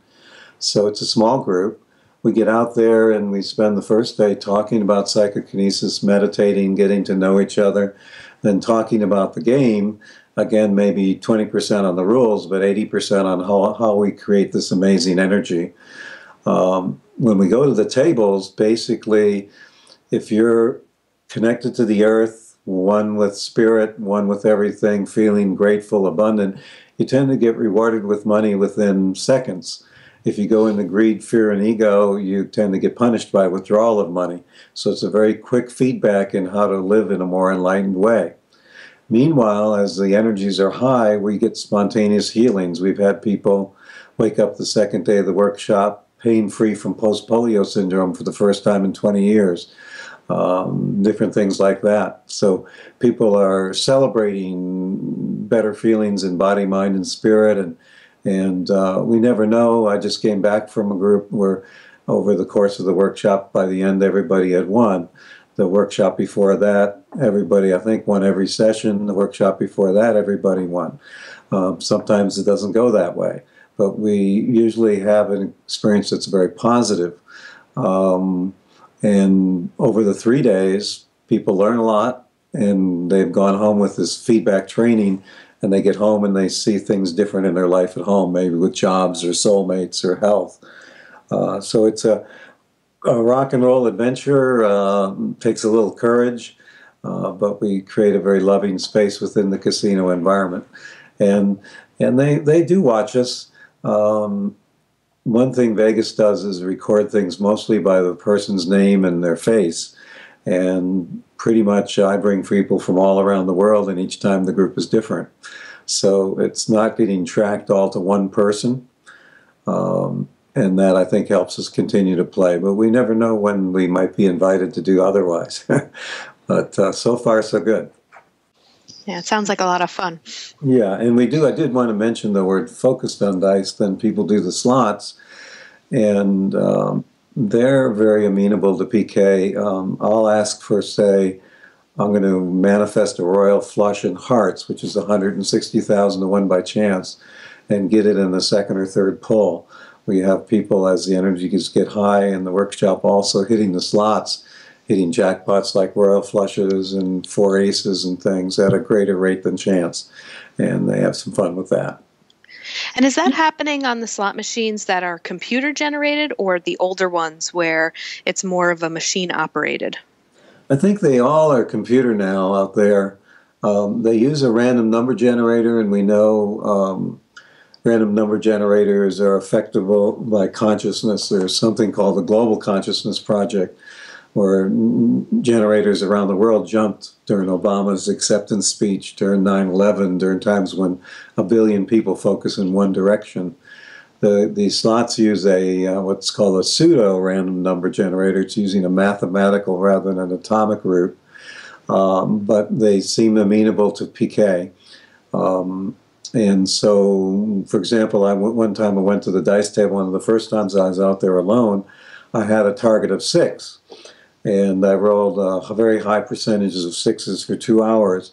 S2: So it's a small group. We get out there and we spend the first day talking about psychokinesis, meditating, getting to know each other, then talking about the game. Again, maybe 20% on the rules, but 80% on how we create this amazing energy. When we go to the tables, basically, if you're connected to the earth, one with spirit, one with everything, feeling grateful, abundant, you tend to get rewarded with money within seconds. If you go into greed, fear, and ego, you tend to get punished by withdrawal of money. So it's a very quick feedback in how to live in a more enlightened way. Meanwhile, as the energies are high, we get spontaneous healings. We've had people wake up the second day of the workshop pain-free from post-polio syndrome for the first time in 20 years. Different things like that. So people are celebrating better feelings in body, mind, and spirit, and we never know. I just came back from a group where over the course of the workshop, by the end, everybody had won. The workshop before that, everybody, I think, won every session. The workshop before that, everybody won. Sometimes it doesn't go that way, but we usually have an experience that's very positive. And over the 3 days, people learn a lot, and they've gone home with this feedback training, and they get home and they see things different in their life at home, maybe with jobs or soulmates or health. So it's a rock and roll adventure. Takes a little courage, but we create a very loving space within the casino environment. And they do watch us. One thing Vegas does is record things mostly by the person's name and their face. And pretty much I bring people from all around the world, and each time the group is different. So it's not getting tracked all to one person. And that, I think, helps us continue to play. But we never know when we might be invited to do otherwise. But so far, so good.
S1: Yeah, it sounds like a lot of fun.
S2: Yeah, and I did want to mention the word focused on dice. Then people do the slots, and they're very amenable to PK. I'll ask for, say, I'm going to manifest a royal flush in hearts, which is 160,000 to 1 by chance, and get it in the second or third pull. We have people, as the energies get high in the workshop, also hitting the slots, hitting jackpots like royal flushes and 4 aces and things at a greater rate than chance. And they have some fun with that.
S1: And is that happening on the slot machines that are computer generated, or the older ones where it's more of a machine operated?
S2: I think they all are computer now out there. They use a random number generator, and we know random number generators are affectable by consciousness. There's something called the Global Consciousness Project, where generators around the world jumped during Obama's acceptance speech, during 9/11, during times when 1 billion people focus in one direction. The slots use what's called a pseudo-random number generator. It's using a mathematical rather than an atomic root, but they seem amenable to PK. And so, for example, one time I went to the dice table, one of the first times I was out there alone, I had a target of 6. And I rolled very high percentages of 6s for 2 hours.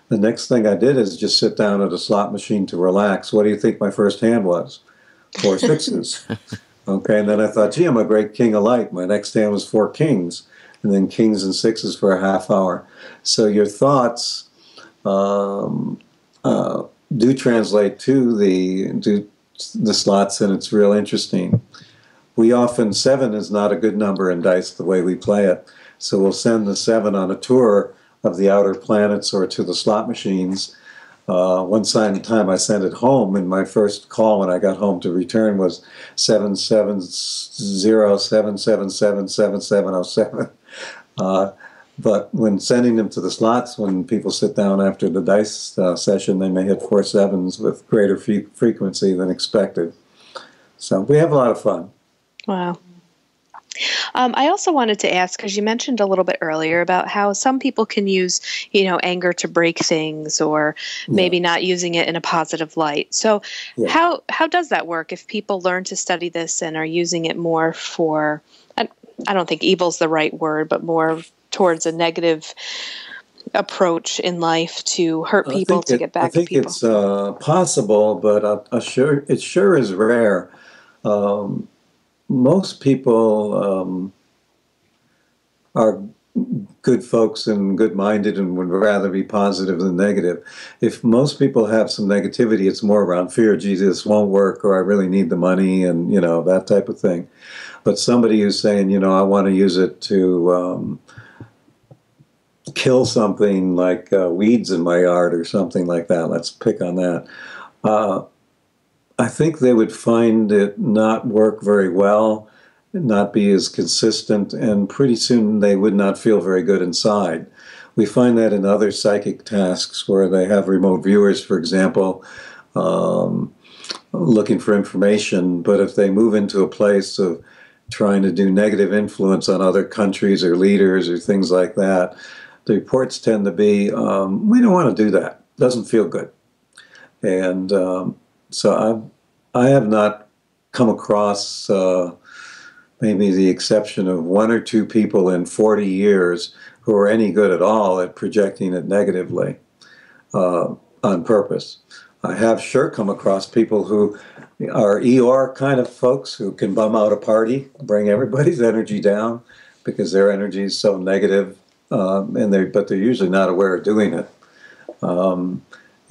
S2: The next thing I did is just sit down at a slot machine to relax. What do you think my first hand was? 4 6s. Okay, and then I thought, gee, I'm a great king of light. My next hand was 4 kings, and then kings and 6s for a half hour. So your thoughts do translate to the slots, and it's real interesting. We often, 7 is not a good number in dice the way we play it. So we'll send the 7 on a tour of the outer planets or to the slot machines. One time I sent it home, and my first call when I got home to return was 770-777-7707. But when sending them to the slots, when people sit down after the dice session, they may hit 4 7s with greater frequency than expected. So we have a lot of fun.
S1: Wow. I also wanted to ask, because you mentioned a little bit earlier about how some people can use, anger to break things, or maybe not using it in a positive light. So how does that work if people learn to study this and are using it more for, I don't think evil's the right word, but more towards a negative approach in life to hurt people, to get back at people?
S2: I think it's possible, but it sure is rare. Most people are good folks and good-minded and would rather be positive than negative. If most people have some negativity, it's more around fear, Jesus, this won't work, or I really need the money, and, that type of thing. But somebody who's saying, I want to use it to kill something like weeds in my yard or something like that, let's pick on that, I think they would find it not work very well, not be as consistent, and pretty soon they would not feel very good inside. We find that in other psychic tasks where they have remote viewers, for example, looking for information, but if they move into a place of trying to do negative influence on other countries or leaders or things like that, the reports tend to be, we don't want to do that. Doesn't feel good. And so I have not come across maybe the exception of one or two people in 40 years who are any good at all at projecting it negatively on purpose. I have sure come across people who are Eeyore kind of folks who can bum out a party, bring everybody's energy down because their energy is so negative, but they're usually not aware of doing it.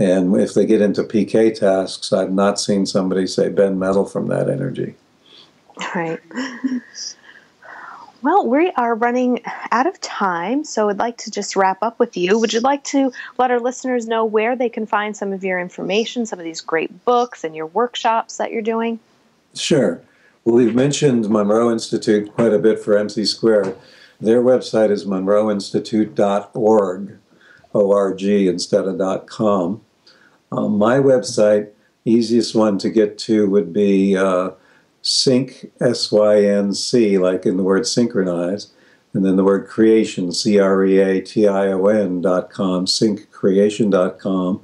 S2: And if they get into PK tasks, I've not seen somebody, say, bend metal from that energy.
S1: Right. Well, we are running out of time, so I'd like to just wrap up with you. Would you like to let our listeners know where they can find some of your information, some of these great books and your workshops that you're doing?
S2: Sure. Well, we've mentioned Monroe Institute quite a bit for MC Squared. Their website is monroeinstitute.org, O-R-G instead of .com. My website, easiest one to get to would be Sync, S-Y-N-C, like in the word synchronize, and then the word creation, creation.com, syncreation.com.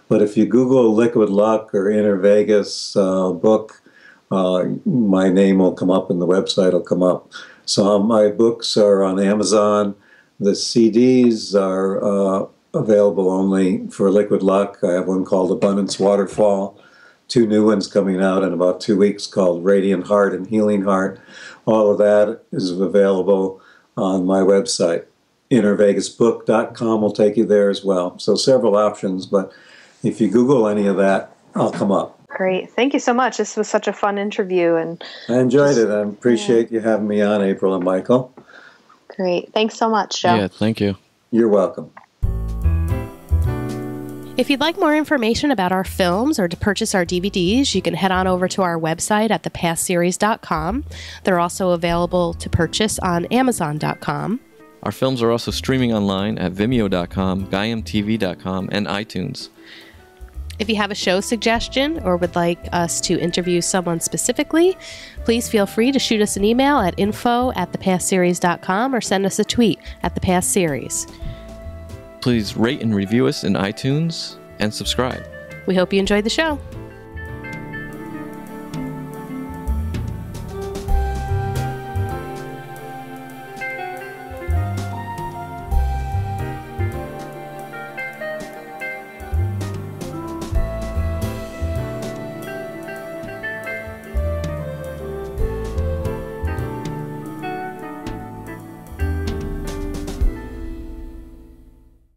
S2: But if you Google Liquid Luck or Inner Vegas book, my name will come up and the website will come up. So my books are on Amazon. The CDs are available only for Liquid Luck. I have one called Abundance Waterfall. 2 new ones coming out in about 2 weeks called Radiant Heart and Healing Heart. All of that is available on my website. InnerVegasBook.com will take you there as well. So several options, but if you Google any of that, I'll come up.
S1: Great. Thank you so much. This was such a fun interview. And
S2: I enjoyed it. I appreciate you having me on, April and Michael.
S1: Great. Thanks so much, Joe.
S3: Yeah, thank you.
S2: You're welcome.
S4: If you'd like more information about our films or to purchase our DVDs, you can head on over to our website at thepastseries.com. They're also available to purchase on amazon.com.
S3: Our films are also streaming online at vimeo.com, GaiamTV.com, and iTunes.
S4: If you have a show suggestion or would like us to interview someone specifically, please feel free to shoot us an email at info@thepastseries.com or send us a tweet at thepastseries.
S3: Please rate and review us in iTunes and subscribe.
S4: We hope you enjoyed the show.